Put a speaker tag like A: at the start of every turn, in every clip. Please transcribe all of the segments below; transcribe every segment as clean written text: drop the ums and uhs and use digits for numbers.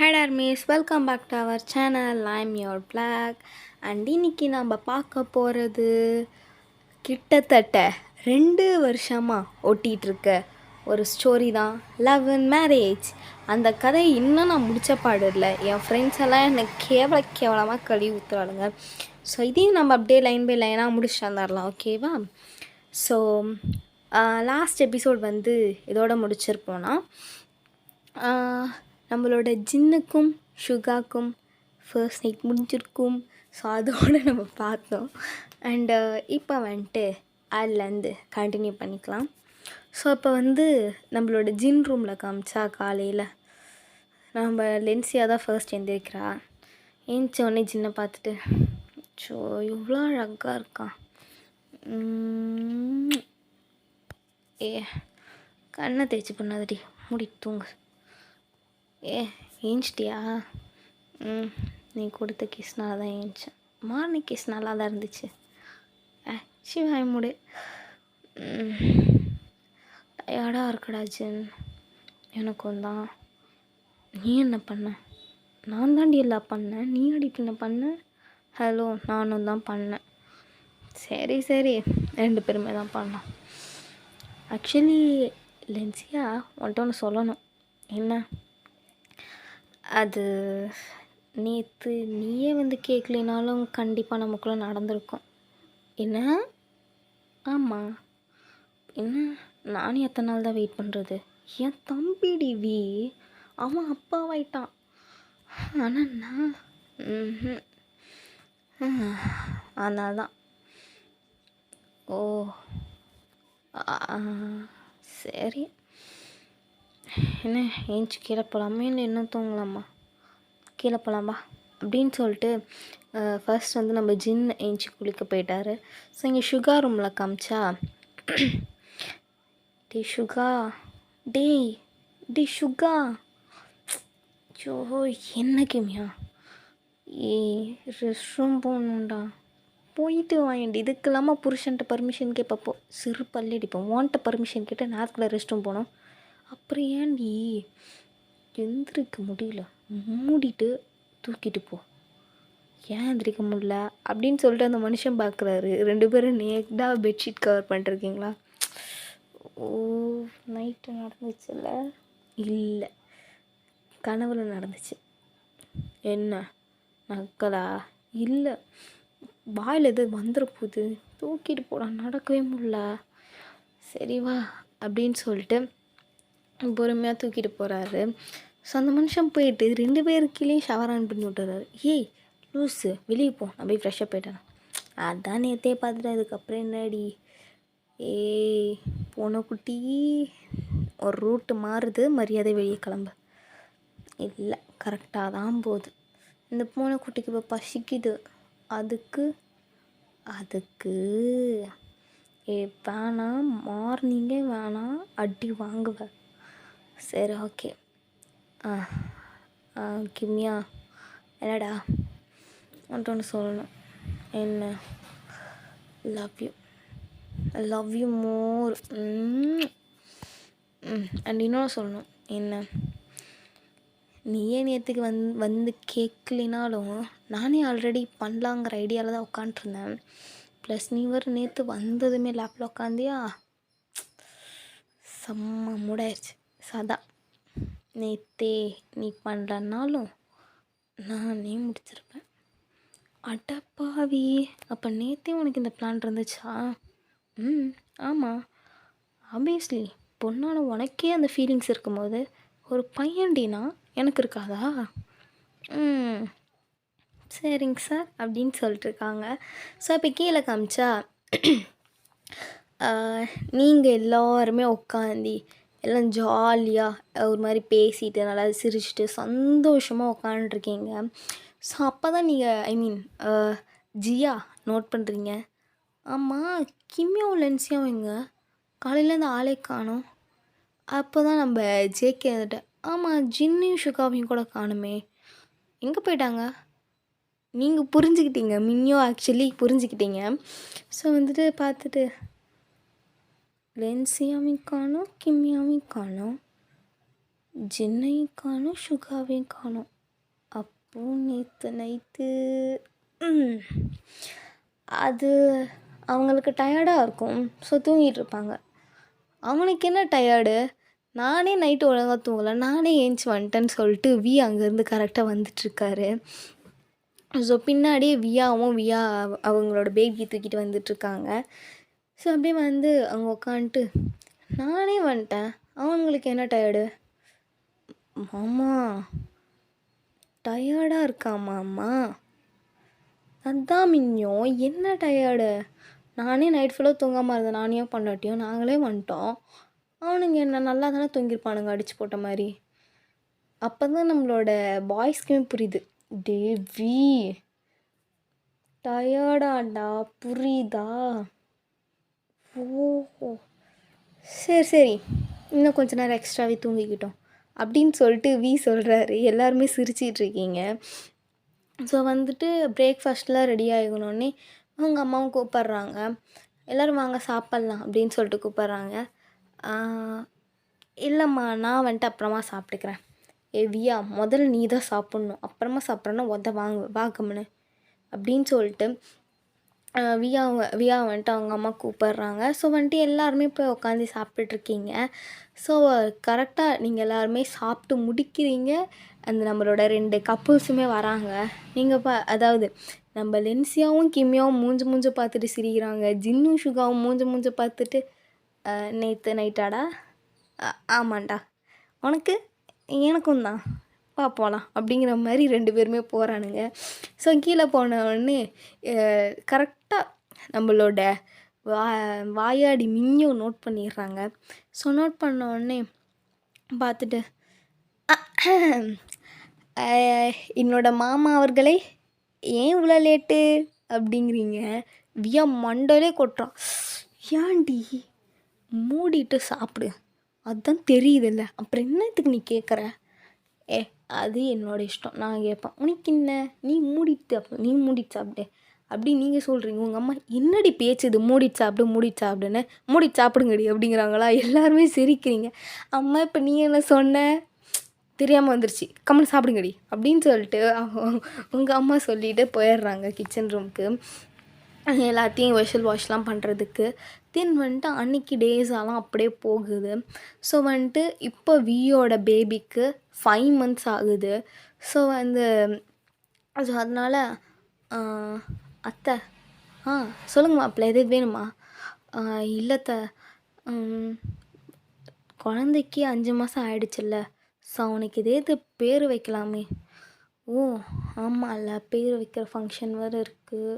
A: Hi Darmis, welcome back to our channel. I'm your black and இன்னைக்கு நம்ம பார்க்க போகிறது கிட்டத்தட்ட 2 வருஷமாக ஓட்டிகிட்ருக்க ஒரு ஸ்டோரி தான், லவ் அண்ட் மேரேஜ். அந்த கதை இன்னும் நான் முடித்த பாடு இல்லை. என் ஃப்ரெண்ட்ஸ் எல்லாம் என்னை கேவலமாக கழுவி ஊற்றுறாளுங்க. ஸோ இதையும் நம்ம அப்படியே லைன் பை லைனாக முடிச்சுட்டு வந்துடலாம், ஓகேவா? ஸோ லாஸ்ட் எபிசோட் இதோட முடிச்சிருப்போன்னா, நம்மளோட ஜின்னுக்கும் ஷுகாக்கும் ஃபர்ஸ்ட் நைட் முடிஞ்சிருக்கும். ஸோ அதோடு நம்ம பார்த்தோம். அண்டு இப்போ அதுலேருந்து கண்டினியூ பண்ணிக்கலாம். ஸோ இப்போ நம்மளோட ஜின் ரூமில் காமிச்சா காலையில் நம்ம லென்சியாக தான் ஃபர்ஸ்ட் எழுந்திருக்கிறா. ஏஞ்சி உடனே ஜின்னை பார்த்துட்டு, ஸோ இவ்வளோ அழகாக இருக்கான், கண்ணை தேய்ச்சி பண்ணாதடி, மூடி தூங்கு. ஏஞ்சிட்டியா? நீ கொடுத்த கிஸ்னால தான் ஏஞ்சேன். மார்னிங் கிஸ் நல்லா தான் இருந்துச்சு. சிவாய் மூடு. டயர்டாக இருக்கடா ஜின். எனக்கும் தான். நீ என்ன பண்ண? நான் தாண்டி எல்லாம் பண்ணேன், நீ அடிட்டு என்ன பண்ண? ஹலோ, நானும் தான் பண்ணேன். சரி 2 பேருமே தான் பண்ணோம். ஆக்சுவலி லென்சியா உன்ட்ட ஒன்று சொல்லணும். என்ன? அது நேற்று நீயே கேட்கலினாலும் கண்டிப்பாக நமக்குள்ளே நடந்திருக்கும். என்ன? ஆமாம். என்ன? நானும் எத்தனை நாள் தான் வெயிட் பண்ணுறது? என் தம்பி டிவி அவன் அப்பாவாயிட்டான். ஆனால் நான் அதனால தான். ஓ சரி. என்ன ஏஞ்சி கீழே போகலாமா இல்லை இன்னும் தூங்கலாமா? கீழே போகலாமா அப்படின்னு சொல்லிட்டு ஃபர்ஸ்ட் நம்ம ஜின் ஏஞ்சி குளிக்க போயிட்டாரு. ஸோ இங்கே ஷுகா ரூமில் காமிச்சா, டே ஷுகா, டே ஷுகா, ஜோ என்ன கிமியா, ரெஸ்ட் ரூம் போகணுண்டா, போயிட்டு வாங்கி. இதுக்கு இல்லாமல் புருஷன்ட்ட பர்மிஷன் கேட்பப்போ சிறு பள்ளி அடிப்போம். ஓன்ட்ட பர்மிஷன் கேட்டால் நேரத்துக்குள்ளே ரெஸ்ட் ரூம் போகணும். அப்புறம் ஏன்டி எந்திரிக்க முடியல, மூடிட்டு தூக்கிட்டு போ. ஏன் எந்திரிக்க முடியல அப்படின்னு சொல்லிட்டு அந்த மனுஷன் பார்க்குறாரு. 2 பேரும் நேக்டாக பெட்ஷீட் கவர் பண்ணிட்டுருக்கீங்களா? ஓ, நைட்டு நடந்துச்சுல்ல? இல்லை, கனவுல நடந்துச்சு. என்ன நக்கலா? இல்லை, வாயில் எது வந்துட போகுது, தூக்கிட்டு போடா, நடக்கவே முடியல. சரி வா அப்படின்னு சொல்லிட்டு பொறுமையாக தூக்கிட்டு போகிறாரு. ஸோ அந்த மனுஷன் போயிட்டு 2 பேருக்கீழேயும் ஷவர் ஆன் பண்ணி விட்டுறாரு. ஏய் லூஸு, வெளியே போ, நான் போய் ஃப்ரெஷ்ஷாக போயிட்டேன். அதான் நேற்றே பார்த்துட்டேன், இதுக்கப்புறம் என்னடி? பூனைக்குட்டி ஒரு ரூட்டு மாறுது, மரியாதை வெளியே கிளம்பு. இல்லை, கரெக்டாக தான் போகுது. இந்த பூனைக்குட்டிக்கு இப்போ பசிக்குது. அதுக்கு வேணாம், மார்னிங்கே வேணாம், அடி வாங்குவேன். சரி ஓகே. கிம்யா, என்னடா உன்ட்ட ஒன்று சொல்லணும். என்ன? Love you more. அண்ட் இன்னொன்று சொல்லணும். என்ன? நீயே நேற்றுக்கு கேட்கலினாலும் நானே ஆல்ரெடி பண்ணலாங்கிற ஐடியாவில் தான் உட்காண்ட்ருந்தேன். ப்ளஸ் நீ நேற்று வந்ததுமே லேப்பில் உட்காந்தியா, செம்ம மூடாயிருச்சு. சதான் நேற்றே நீ பண்ணலன்னாலும் நானே முடிச்சிருப்பேன். அடப்பாவி, அப்போ நேற்றே உனக்கு இந்த பிளான் இருந்துச்சா? ஆமாம், ஆப்வியஸ்லி. பொண்ணான உனக்கே அந்த ஃபீலிங்ஸ் இருக்கும்போது ஒரு பையன்டினா எனக்கு இருக்காதா? சரிங்க சார் அப்படின்னு சொல்லிட்டுருக்காங்க. ஸோ இப்போ கீழே காமிச்சா, நீங்கள் எல்லோருமே உட்காந்து எல்லாம் ஜாலியாக ஒரு மாதிரி பேசிட்டு நல்லா சிரிச்சுட்டு சந்தோஷமாக உட்காந்துருக்கீங்க. ஸோ அப்போ தான் நீங்கள் ஜியா நோட் பண்ணுறீங்க. ஆமாம், கிம்மியாவும் லென்சியாவும் எங்க காலையிலேருந்து ஆளே காணோம். அப்போ தான் நம்ம ஜேகே வந்துட்டு, ஆமாம் ஜின்னையும் ஷுகாவையும் கூட காணுமே, எங்கே போயிட்டாங்க? நீங்கள் புரிஞ்சுக்கிட்டீங்க, மின்னியோ ஆக்சுவலி புரிஞ்சுக்கிட்டீங்க. ஸோ பார்த்துட்டு லென்சியாவையும் காணோம், கிம்மியாவையும் காணோம். ஜின்னையும் காணும் சுகாவையும் காணும். அப்போ நேற்று நைட்டு அது அவங்களுக்கு டயர்டாக இருக்கும். ஸோ தூங்கிட்டு இருப்பாங்க. அவனுக்கு என்ன டயர்டு, நானே நைட்டு ஒழுங்காக தூங்கலை, நானே ஏஞ்சி வந்துட்டேன்னு சொல்லிட்டு அங்கேருந்து கரெக்டாக வந்துட்டுருக்காரு. ஸோ பின்னாடியே வியா அவங்களோட பேபியை தூக்கிட்டு வந்துட்டுருக்காங்க. ஸோ அப்படியே வந்து அவங்க உட்காந்துட்டு நானே வந்துட்டேன், அவங்களுக்கு என்ன டயர்டு, மாமா டயர்டாக இருக்காமா அம்மா. அதான் மின்னும் என்ன டயர்டு, நானே நைட் ஃபுல்லாக தூங்காமல் இருந்தேன், நானே பண்ணாட்டியும் நாங்களே வந்துட்டோம், அவனுங்க என்ன நல்லா தானே தூங்கியிருப்பானுங்க அடித்து போட்ட மாதிரி. அப்போ தான் நம்மளோட பாய்ஸ்க்குமே புரியுது, தேவி டயர்டாண்டா, புரியுதா. ஓஹோ சரி இன்னும் கொஞ்ச நேரம் எக்ஸ்ட்ராவே தூங்கிக்கிட்டோம் அப்படின்னு சொல்லிட்டு சொல்கிறாரு. எல்லாருமே சிரிச்சிட்ருக்கீங்க. ஸோ வந்துட்டு பிரேக்ஃபாஸ்ட்லாம் ரெடி ஆகணுன்னே அவங்க அம்மாவும் கூப்பிட்றாங்க. எல்லோரும் வாங்க சாப்பிட்லாம் அப்படின்னு சொல்லிட்டு கூப்பிட்றாங்க. இல்லைம்மா நான் வந்துட்டு அப்புறமா சாப்பிட்டுக்கிறேன். வியா முதல்ல நீ தான் சாப்பிட்ணும், அப்புறமா சாப்பிட்றேன்னா வாங்கம்னு அப்படின்னு சொல்லிட்டு வியா வந்துட்டு அவங்க அம்மா கூப்பிட்றாங்க. ஸோ வந்துட்டு எல்லாருமே போய் உட்காந்து சாப்பிட்டுட்ருக்கீங்க. ஸோ கரெக்டாக நீங்கள் எல்லாருமே சாப்பிட்டு முடிக்கிறீங்க. அந்த நம்மளோட 2 கப்புள்ஸுமே வராங்க. நீங்கள் அதாவது நம்ம லென்சியாவும் கிம்மியாவும் மூஞ்ச பார்த்துட்டு சிரிக்கிறாங்க. ஜின்னும் சுகாவும் மூஞ்ச பார்த்துட்டு நேற்று நைட்டாடா, ஆமாண்டா, உனக்கு எனக்கும் தான், போகலாம் அப்படிங்கிற மாதிரி 2 பேருமே போகிறானுங்க. ஸோ கீழே போனவுடனே கரெக்டாக நம்மளோட வாயாடி மின்னும் நோட் பண்ணிடுறாங்க. ஸோ நோட் பண்ணோடனே பார்த்துட்டு என்னோட மாமா அவர்களே ஏன் இவ்வளோ லேட்டு அப்படிங்கிறீங்க. வியா மண்டலே கொட்டுறான். ஏன்டி மூடிட்டு சாப்பிடு, அதுதான் தெரியுதில்ல, அப்புறம் என்னத்துக்கு நீ கேட்குற. அது என்னோடய இஷ்டம், நான் கேட்பேன், உனக்கு என்ன, நீ மூடிட்டு சாப்பிடு அப்படி நீங்கள் சொல்கிறீங்க. உங்கள் அம்மா என்னடி பேச்சு இது, மூடிட்டு சாப்பிடுன்னு, மூடிட்டு சாப்பிடுங்கடி அப்படிங்கிறாங்களா. எல்லாருமே சிரிக்கிறீங்க. அம்மா இப்போ நீ என்ன சொன்ன, தெரியாமல் வந்துருச்சு, கம்மல் சாப்பிடுங்கடி அப்படின்னு சொல்லிட்டு உங்கள் அம்மா சொல்லிட்டு போயிடுறாங்க கிச்சன் ரூமுக்கு எல்லாத்தையும் வெஷல் வாஷ்லாம் பண்ணுறதுக்கு. தென் வந்துட்டு அன்றைக்கி டேஸாலாம் அப்படியே போகுது. ஸோ வந்துட்டு இப்போ வியோட பேபிக்கு 5 months ஆகுது. ஸோ வந்து அதனால் அத்தை சொல்லுங்க மாப்பிள்ள, எது வேணுமா. இல்லைத்த, குழந்தைக்கு 5 மாதம் ஆயிடுச்சுல்ல, ஸோ அவனுக்கு இது பேர் வைக்கலாமே. ஓ ஆமாம்ல, பேர் வைக்கிற ஃபங்க்ஷன் வேறு இருக்குது,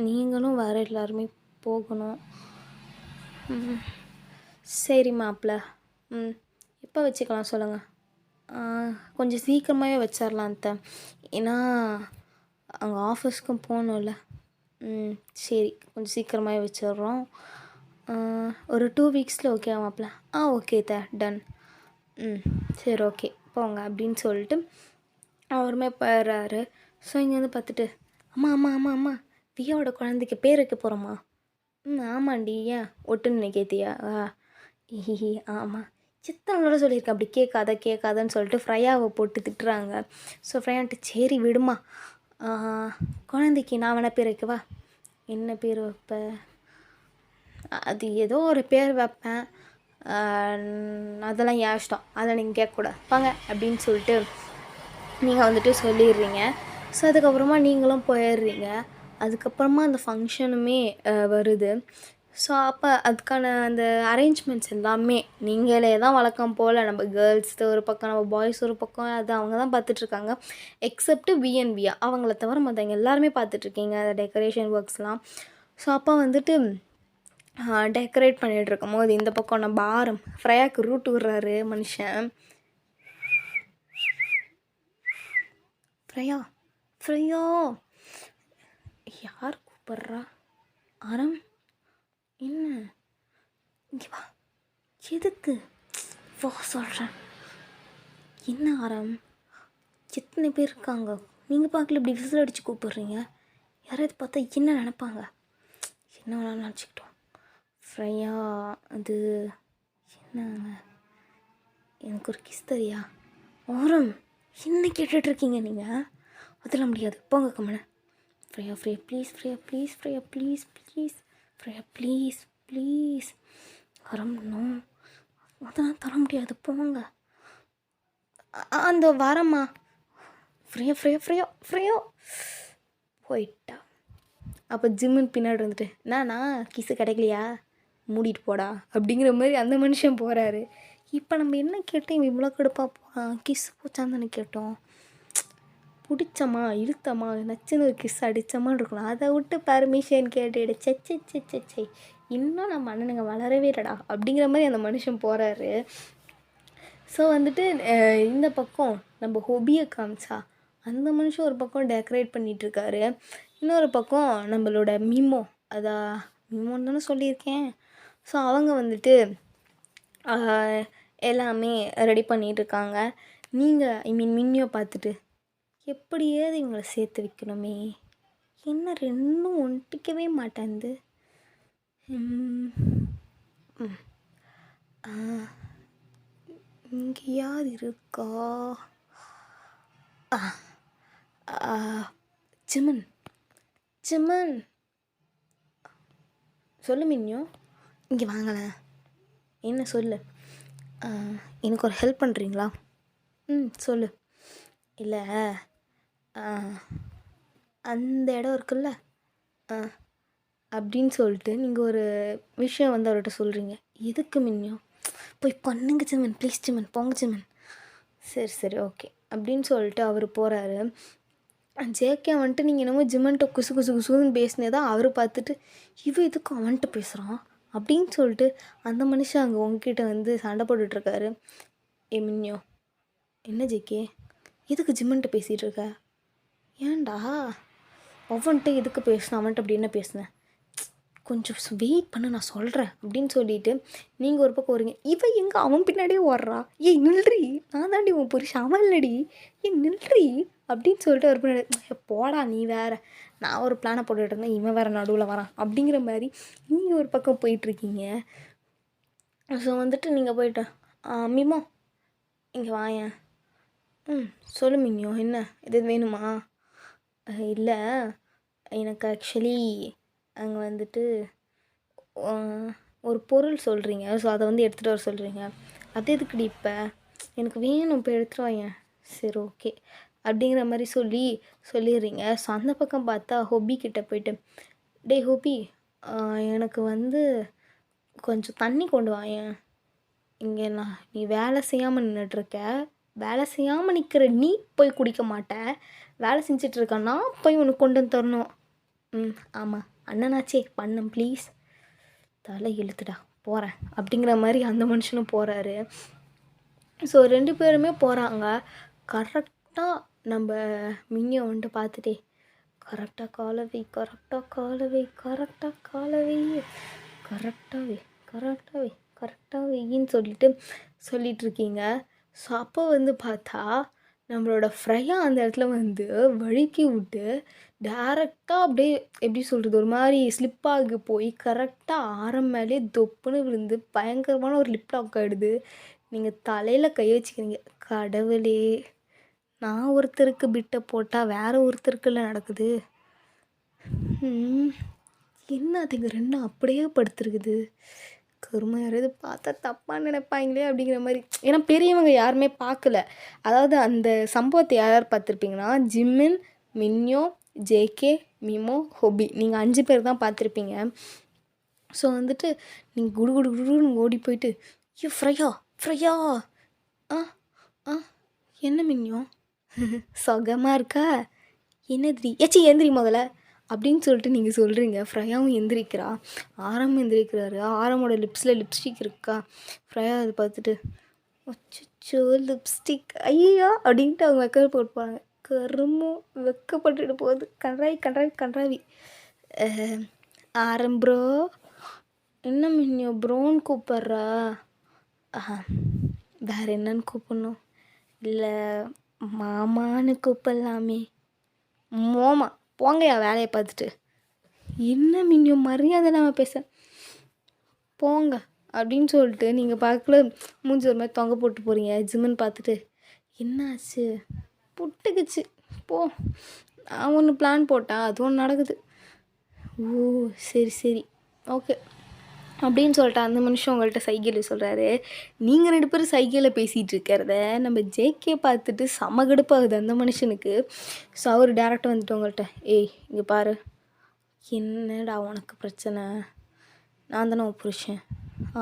A: நீங்களும் வேறு எல்லாருமே போகணும். சரி மாப்பிள்ள, எப்போ வச்சுக்கலாம் சொல்லுங்கள். கொஞ்சம் சீக்கிரமாகவே வச்சிடலாம் அத்தை, ஏன்னா அங்கே ஆஃபீஸ்க்கும் போகணும்ல. சரி கொஞ்சம் சீக்கிரமாகவே வச்சிடுறோம். ஒரு 2 weeksல ஓகே மாப்பிள்ள. Okay done. சரி ஓகே போங்க அப்படின்னு சொல்லிட்டு அவருமே போயிடுறாரு. ஸோ இங்கே வந்து பார்த்துட்டு அம்மா வியாவோட குழந்தைக்கு பேர் வைக்க போகிறோம்மா. ஆமாண்டி, ஏன் ஒட்டுன்னு கேத்தியா. ஆமாம் சித்தனோட சொல்லியிருக்கேன் அப்படி கேட்காதன்னு சொல்லிட்டு ஃப்ரையாவை போட்டு திட்டுறாங்க. ஸோ ஃப்ரையான்ட்டு சரி விடுமா, குழந்தைக்கு நான் வேணா பேர் வைக்கவா. என்ன பேர் வைப்ப, அது ஏதோ ஒரு பேர் வைப்பேன், அதெல்லாம் ஏன் இஷ்டம், அதெல்லாம் நீங்கள் கேட்கக்கூடாது வாங்க அப்படின்னு சொல்லிட்டு நீங்கள் வந்துட்டு சொல்லிடுறீங்க. ஸோ அதுக்கப்புறமா நீங்களும் போயிடுறீங்க. அதுக்கப்புறமா அந்த ஃபங்க்ஷனுமே வருது. ஸோ அப்போ அதுக்கான அந்த அரேஞ்ச்மெண்ட்ஸ் எல்லாமே நீங்களே தான் வழக்கம் போல், நம்ம கேர்ள்ஸ் ஒரு பக்கம், நம்ம பாய்ஸ் ஒரு பக்கம், அது அவங்க தான் பார்த்துட்ருக்காங்க. எக்ஸப்ட் வியா அவங்கள தவிர மற்றவங்க எல்லாருமே பார்த்துட்ருக்கீங்க அந்த டெக்கரேஷன் ஒர்க்ஸ்லாம். ஸோ அப்போ வந்துட்டு டெக்கரேட் பண்ணிகிட்ருக்கும் போது இந்த பக்கம் நம்ம ஃப்ரையாவுக்கு ரூட் விடுறாரு மனுஷன். ஃப்ரையா யார் கூப்பிட்றா. ஆரம் என்ன, இங்கே வா, எதுக்கு வா சொல்கிறேன். என்ன ஆரம், எத்தனை பேர் இருக்காங்க, நீங்கள் பார்க்கல இப்படி விசில் அடித்து கூப்பிட்றீங்க, யாராவது பார்த்தா என்ன நினப்பாங்க. என்ன வேணாலும் நினச்சிக்கிட்டோம். ஃப்ரையா அது என்னங்க, எனக்கு ஒரு கிஸ் தரியா? ஆரம், என்ன கேட்டுட்ருக்கீங்க நீங்கள்? அதெல்லாம் முடியாது, போங்க கம்மனு. Freya Freya please, Freya please, Freya please please, Freya please please. Aram no, அதெல்லாம் தர முடியாது, போங்க. அந்த வரம்மா. ஃப்ரேயா ஃப்ரேயா ஃப்ரேயா ஃப்ரேயா போயிட்டா. அப்போ ஜிம்முன்னு பின்னாடி வந்துட்டு, நானா கிஸ்ஸு கிடைக்கலையா, மூடிட்டு போடா அப்படிங்கிற மாதிரி அந்த மனுஷன் போகிறாரு. இப்போ நம்ம என்ன கேட்டோம், இவன் இவ்வளோ கடுப்பாக போகிறான், கிஸ் போச்சான்னு தானே கேட்டோம். பிடிச்சமா இழுத்தமா நச்சுன்னு ஒரு கிஸ் அடித்தமான்னு இருக்கலாம். அதை விட்டு பர்மிஷன் கேட்டுடு சே இன்னும் நம்ம அண்ணனுங்க வளரவே இல்லைடா அப்படிங்கிற மாதிரி அந்த மனுஷன் போகிறாரு. ஸோ வந்துட்டு இந்த பக்கம் நம்ம ஹொபியை காமிச்சா அந்த மனுஷன் ஒரு பக்கம் டெக்கரேட் பண்ணிகிட்ருக்காரு, இன்னொரு பக்கம் நம்மளோட மிமோ, மிமோன்னு தானே சொல்லியிருக்கேன். ஸோ அவங்க வந்துட்டு எல்லாமே ரெடி பண்ணிகிட்ருக்காங்க. நீங்கள் மின்னியோ பார்த்துட்டு எப்படியாவது இவங்களை சேர்த்து வைக்கணுமே, என்ன ரெண்டும் ஒட்டிக்கவே மாட்டேன்து. இங்கேயாவது இருக்கா? ஜிமன் ஜிமன் சொல்லு மின்னியோ, இங்கே வாங்கலை. என்ன சொல்லு, எனக்கு ஒரு ஹெல்ப் பண்ணுறீங்களா? சொல்லு. இல்லை, அந்த இடம் இருக்குல்ல அப்படின்னு சொல்லிட்டு நீங்கள் ஒரு விஷயம் வந்து அவர்கிட்ட சொல்கிறீங்க. எதுக்கு மின்னியோ? போய் பண்ணுங்க ஜிமன், ப்ளீஸ் ஜிமன், போங்க ஜிமன். சரி ஓகே அப்படின்னு சொல்லிட்டு அவர் போகிறாரு. ஜேகே வந்துட்டு நீங்கள் என்னமோ ஜிமன்ட்ட குசு குசு குசுன்னு பேசினே தான் அவர் பார்த்துட்டு இவன் எதுக்கு அவன்கிட்ட பேசுகிறான் அப்படின்னு சொல்லிட்டு அந்த மனுஷன் அங்கே உங்ககிட்ட வந்து சண்டை போட்டுட்ருக்காரு. மின்னியோ, என்ன ஜேகே எதுக்கு ஜிம்மன்ட்ட பேசிகிட்டு இருக்க? ஏன்டா அவன்கிட்ட எதுக்கு பேசினேன், அவன்கிட்ட அப்படி என்ன பேசினேன், கொஞ்சம் வெயிட் பண்ண நான் சொல்கிறேன் அப்படின்னு சொல்லிட்டு நீங்கள் ஒரு பக்கம் வரீங்க. இவன் எங்கே அவன் பின்னாடியே ஓடுறா. ஏய் நில்றி, நான் தாண்டி உன் புருஷன், அவன் இல்லடி, நில்றி அப்படின்னு சொல்லிட்டு ஒரு பின்னாடி போடா நீ வேறு, நான் ஒரு பிளானை போட்டுட்டு இருந்தேன், இவன் வேறு நடுவில் வரான் அப்படிங்கிற மாதிரி நீங்கள் ஒரு பக்கம் போயிட்டுருக்கீங்க. ஸோ வந்துட்டு நீங்கள் போயிட்டு மிமோ இங்கே வாயேன். சொல்லு மின்னியோ, என்ன இது வேணுமா? இல்லை, எனக்கு ஆக்சுவலி அங்கே வந்துட்டு ஒரு பொருள் சொல்கிறீங்க, ஸோ அதை வந்து எடுத்துகிட்டு வர சொல்கிறீங்க. அது எதுக்குடி இப்போ? எனக்கு வேணும், இப்போ எடுத்துகிட்டு வாங்க. சரி ஓகே அப்படிங்கிற மாதிரி சொல்லிடுறீங்க. ஸோ அந்த பக்கம் பார்த்தா ஹொபி கிட்டே போயிட்டு, டே ஹொபி, எனக்கு வந்து கொஞ்சம் தண்ணி கொண்டு வாயேன். இங்கே நீ வேலை செய்யாமல் நின்றுட்டுருக்க, வேலை செய்யாமல் நிற்கிற நீ போய் குடிக்க மாட்டேன், வேலை செஞ்சிட்ருக்கன்னா போய் உனக்கு கொண்டு வந்து தரணும். ஆமாம் அண்ணனாச்சே பண்ணேன் ப்ளீஸ், தலை இழுத்துடா போகிறேன் அப்படிங்கிற மாதிரி அந்த மனுஷனும் போகிறாரு. ஸோ 2 பேருமே போகிறாங்க. கரெக்டாக நம்ம மின்னியை வந்துட்டு பார்த்துட்டே கரெக்டாக காலவை கரெக்டாகவேன்னு சொல்லிகிட்ருக்கீங்க. ஸோ அப்போ வந்து பார்த்தா நம்மளோட ஃப்ரையா அந்த இடத்துல வந்து வழுக்கி விட்டு டேரெக்டாக அப்படியே எப்படி சொல்கிறது, ஒரு மாதிரி ஸ்லிப்பாகி போய் கரெக்டாக ஆரம் மேலே தொப்புன்னு விழுந்து பயங்கரமான ஒரு லிப் லாக் ஆகிடுது. நீங்கள் தலையில் கை வச்சுக்கிறீங்க. கடவுளே, நான் ஒருத்தருக்கு பிட்டை போட்டால் வேறு ஒருத்தருக்குள்ள நடக்குது. என்ன அதுங்க ரெண்டும் அப்படியே படுத்துருக்குது. கருமை யாராவது பார்த்தா தப்பாக நினைப்பாங்களே அப்படிங்கிற மாதிரி. ஏன்னா பெரியவங்க யாருமே பார்க்கல. அதாவது அந்த சம்பவத்தை யார் பார்த்துருப்பீங்கன்னா, ஜிம்மின், மின்னியோ, ஜேகே, மிமோ, ஹொபி, நீங்கள் 5 பேர் தான் பார்த்துருப்பீங்க. ஸோ வந்துட்டு நீங்கள் குடுன்னு ஓடி போயிட்டு, ஐயோ ஃப்ரையா என்ன மின்னியோ சொகமாக இருக்கா, என்னதிரி எந்திரி முதல்ல அப்படின்னு சொல்லிட்டு நீங்கள் சொல்கிறீங்க. ஃப்ரையாவும் எந்திரிக்கிறா, ஆரமும் எந்திரிக்கிறாரு. ஆரமோட லிப்ஸில் லிப்ஸ்டிக் இருக்கா. ஃப்ரையா அதை பார்த்துட்டு அச்சோ லிப்ஸ்டிக் ஐயா அப்படின்ட்டு அவங்க வைக்க போட்டுப்பாங்க. கருமும் வெக்கப்பட்டுட்டு போகுது. கன்றாவி. ஆரம் ப்ரோ, என்ன மின்னியோ ப்ரோன்னு கூப்பிட்றா? வேறு என்னன்னு கூப்பிட்ணும்? இல்லை மாமான்னு கூப்பிட்லாமே. மோமா போங்கயா வேலையை பார்த்துட்டு. என்ன மின்னியோ மரியாதை இல்லாமல் பேச போங்க அப்படின்னு சொல்லிட்டு நீங்கள் பார்க்கல மூஞ்சி ஒரு மாதிரி தொங்க போட்டு போகிறீங்க. ஜிம்முன்னு பார்த்துட்டு என்ன ஆச்சு? புட்டுக்குச்சு போ. நான் ஒன்று பிளான் போட்டேன், அது ஒன்று நடக்குது. ஓ சரி சரி ஓகே அப்படின்னு சொல்லிட்டு அந்த மனுஷன் உங்கள்கிட்ட சைகையில் சொல்கிறாரு. நீங்கள் 2 பேரும் சைகையில் பேசிகிட்டு இருக்கிறத நம்ம ஜேகே பார்த்துட்டு செம கடுப்பாகுது அந்த மனுஷனுக்கு. ஸோ அவர் டேரெக்டாக வந்துட்டு உங்கள்கிட்ட, ஏய் இங்கே பாரு, என்னடா உனக்கு பிரச்சனை? நான் தானே உன் புருஷன்.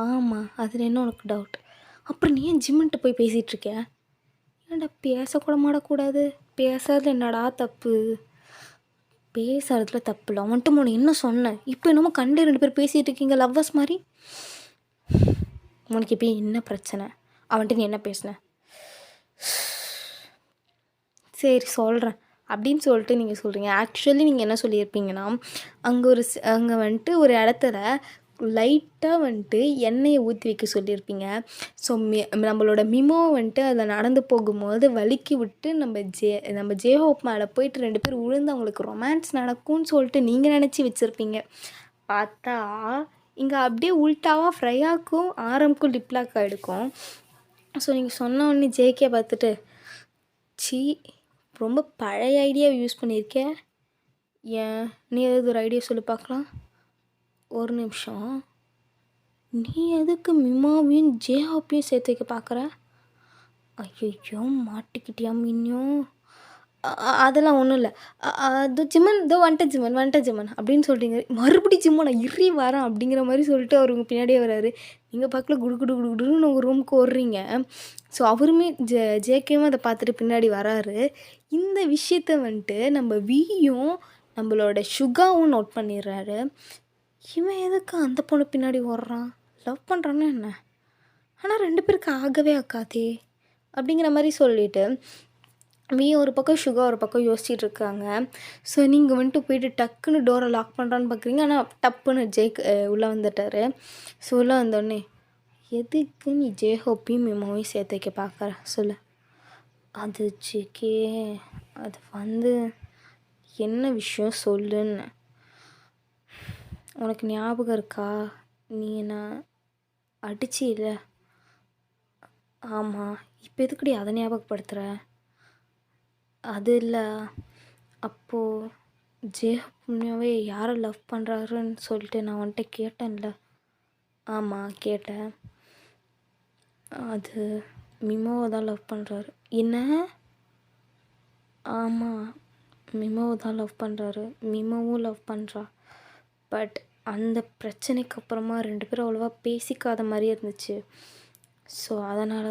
A: ஆமாம், அதில் என்ன உனக்கு டவுட்? அப்புறம் நீ ஏன் ஜிம்முன்ட்டு போய் பேசிகிட்ருக்க? ஏன்டா பேசக்கூட மாடக்கூடாது? பேசாதது என்னடா தப்பு? பேசுறதுல தப்பு இல்லை. அவன்ட்டு மூணு என்ன சொன்னேன்? இப்போ என்னமோ கண்டே 2 பேர் பேசிகிட்டு இருக்கீங்க லவ்வர்ஸ் மாதிரி. உனக்கு இப்போ என்ன பிரச்சனை? அவன்ட்டு நீ என்ன பேசின? சரி சொல்கிறேன் அப்படின்னு சொல்லிட்டு நீங்கள் சொல்கிறீங்க. ஆக்சுவலி நீங்கள் என்ன சொல்லியிருப்பீங்கன்னா, அங்கே வந்துட்டு ஒரு இடத்துல லைட்டாக வந்துட்டு எண்ணெயை ஊற்றி வைக்க சொல்லியிருப்பீங்க. ஸோ நம்மளோட மிமோ வந்துட்டு அதில் நடந்து போகும்போது வலிக்கி விட்டு நம்ம ஜேஹோப் மேலே போயிட்டு 2 பேர் விழுந்து அவங்களுக்கு ரொமான்ஸ் நடக்கும்னு சொல்லிட்டு நீங்கள் நினச்சி வச்சுருப்பீங்க. பார்த்தா இங்கே அப்படியே உல்ட்டாவாக ஃப்ரையாக்கும் ஆரம்க்கும் லிப்லாக் ஆகிடுக்கும். ஸோ நீங்கள் சொன்ன உடனே ஜேகே பார்த்துட்டு, சி ரொம்ப பழைய ஐடியா யூஸ் பண்ணியிருக்கேன். ஏன் நீ ஏதாவது ஒரு ஐடியா சொல்லி பார்க்கலாம். ஒரு நிமிஷம், நீ எதுக்கு மிமாவையும் ஜேஹாப்பையும் சேர்த்து வைக்க பார்க்குற? ஐயோ மாட்டிக்கிட்டியா மின்னும்? அதெல்லாம் ஒன்றும் இல்லை. அது ஜிம்மன் வந்துட்ட ஜிம்மன் அப்படின்னு சொல்கிறீங்க. மறுபடியும் ஜிம்மனை இறி வரேன் அப்படிங்கிற மாதிரி சொல்லிட்டு அவர் உங்கள் பின்னாடியே வராரு. நீங்கள் பார்க்கல குடுன்னு உங்கள் ரூமுக்கு ஓடுறீங்க. ஸோ அவருமே ஜேகேவும் அதை பார்த்துட்டு பின்னாடி வராரு. இந்த விஷயத்த வந்துட்டு நம்ம வியும் நம்மளோட சுகாவும் நோட் பண்ணிடுறாரு. இவன் எதுக்கு அந்த பொண்ணு பின்னாடி ஓடுறான்? லவ் பண்ணுறான்னா என்ன? ஆனால் 2 பேருக்கு ஆகவே ஆக்காதே அப்படிங்கிற மாதிரி சொல்லிவிட்டு ஒரு பக்கம் சுகா ஒரு பக்கம் யோசிச்சுட்டு இருக்காங்க. ஸோ நீங்கள் வந்துட்டு போயிட்டு டக்குன்னு டோரை லாக் பண்ணுறான்னு பார்க்குறீங்க. ஆனால் டப்புன்னு உள்ளே வந்துட்டார். ஸோ உள்ளே வந்தோடனே, எதுக்கு நீ ஜேஹோப்பையும் மிமாவையும் சேர்த்து வைக்க பார்க்குற சொல்லு? அது ஜேகே, அது என்ன விஷயம் சொல்லுன்னு. உனக்கு ஞாபகம் இருக்கா, நீ என்ன அடிச்சி இல்லை? ஆமாம், இப்போ எதுக்குடி அதை ஞாபகப்படுத்துகிற? அது இல்லை, அப்போது ஜேஹோப் உண்மையாகவே யாரை லவ் பண்ணுறாருன்னு சொல்லிட்டு நான் உன்கிட்ட கேட்டேன்ல. ஆமாம் கேட்டேன். அது மிமோவை தான் லவ் பண்ணுறாரு. என்ன? ஆமாம், மிமோவை தான் லவ் பண்ணுறாரு. மிமோவும் லவ் பண்ணுறா. பட் அந்த பிரச்சனைக்கு அப்புறமா 2 பேரும் அவ்வளோவா பேசிக்காத மாதிரி இருந்துச்சு. ஸோ அதனால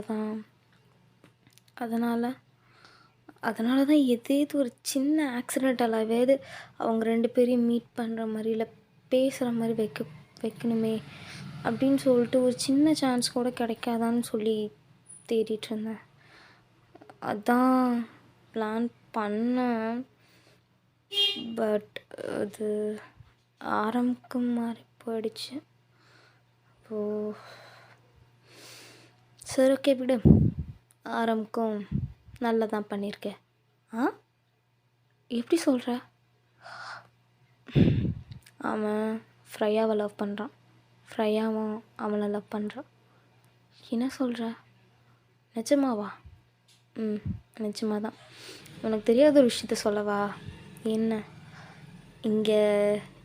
A: தான் எதேது ஒரு சின்ன ஆக்சிடென்டலாகவே அவங்க 2 பேரையும் மீட் பண்ணுற மாதிரி இல்லை பேசுகிற மாதிரி வைக்கணுமே அப்படின்னு சொல்லிட்டு ஒரு சின்ன சான்ஸ் கூட கிடைக்காதான்னு சொல்லி தேடிட்டு இருந்தேன். அதான் பிளான் பண்ணேன். பட் அது ஆரம்பிக்கு மாதிரி போயிடுச்சு. சரி ஓகே விடு, ஆரம்பிக்கும் நல்லா தான் பண்ணியிருக்கேன். எப்படி சொல்கிற? அவன் ஃப்ரையாவை லவ் பண்ணுறான், ஃப்ரையாவும் அவனை லவ் பண்ணுறான். என்ன சொல்கிற? நிஜமாவா? நிஜமாக தான். உனக்கு தெரியாத ஒரு விஷயத்த சொல்லவா? என்ன? இங்கே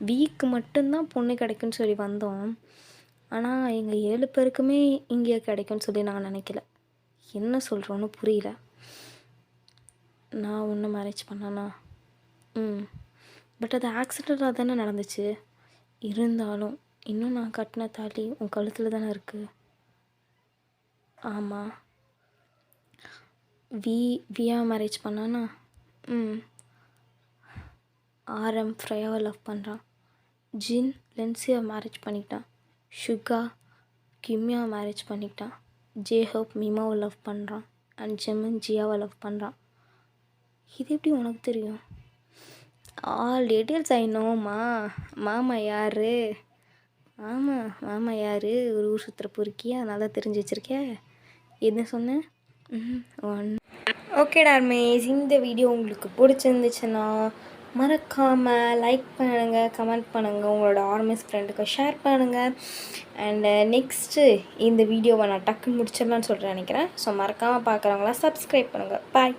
A: வீக்கு மட்டும்தான் பொண்ணு கிடைக்குன்னு சொல்லி வந்தோம். ஆனால் எங்கள் 7 பேருக்குமே இங்கே கிடைக்கும்னு சொல்லி நான் நினைக்கல. என்ன சொல்கிறோன்னு புரியல. நான் ஒன்று மேரேஜ் பண்ணேனா? பட் அது ஆக்சிடெண்ட்டாக தானே நடந்துச்சு. இருந்தாலும் இன்னும் நான் கட்டின தாலி உன் கழுத்தில் தானே இருக்குது. ஆமாம். வியா மேரேஜ் பண்ணானா? ஆரம் ஃப்ரையாவை லவ் பண்ணுறான். ஜின் லென்சியை மேரேஜ் பண்ணிக்கிட்டான். சுகா கிம்யாவை மேரேஜ் பண்ணிக்கிட்டான். ஜேஹோப் மிமாவை லவ் பண்ணுறான். அண்ட் ஜெமன் ஜியாவை லவ் பண்ணுறான். இது எப்படி உனக்கு தெரியும்? ஆல் டீட்டெயில்ஸ் ஐ நோம்மா. மாமா யார்? ஆமாம், மாமா யார்? ஒரு ஊர் சுற்றுற பொறுக்கி, அதனால தான் தெரிஞ்சு வச்சுருக்கேன். என்ன சொன்னேன்? ஓகே டார்மேஸ், இந்த வீடியோ உங்களுக்கு பிடிச்சிருந்துச்சுன்னா மறக்காமல் லைக் பண்ணுங்கள், கமெண்ட் பண்ணுங்கள், உங்களோட ஆர்எம்எஸ் ஃப்ரெண்டுக்கு ஷேர் பண்ணுங்கள். அண்டு நெக்ஸ்ட்டு இந்த வீடியோவை நான் டக்குன்னு முடிச்சிடலான்னு சொல்லிட்டு நினைக்கிறேன். ஸோ மறக்காமல் பார்க்குறவங்களாம் சப்ஸ்கிரைப் பண்ணுங்கள். பாய்.